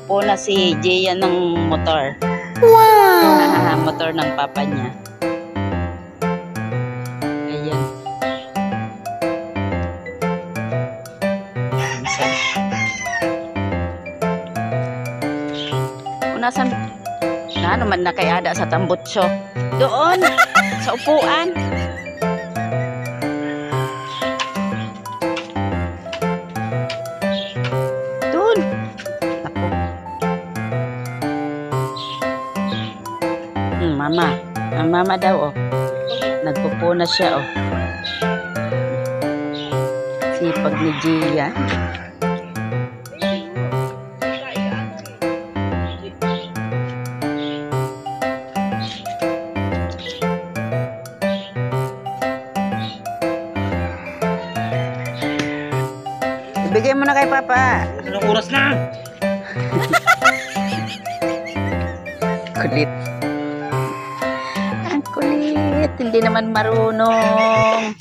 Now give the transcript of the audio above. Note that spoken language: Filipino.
nagpupuna si Gia ng motor. Wow! Motor ng papa niya. Ayan. Unasan? Na naman na kay Ada sa tambutso. Doon, sa upuan. Doon. Ako. Mama. Ang mama daw, oh. Nagpupuna siya, oh. Sipag ni Gia. Ibigay mo na kay Papa. Anong oras na? Kulit. Ang kulit. Hindi naman marunong.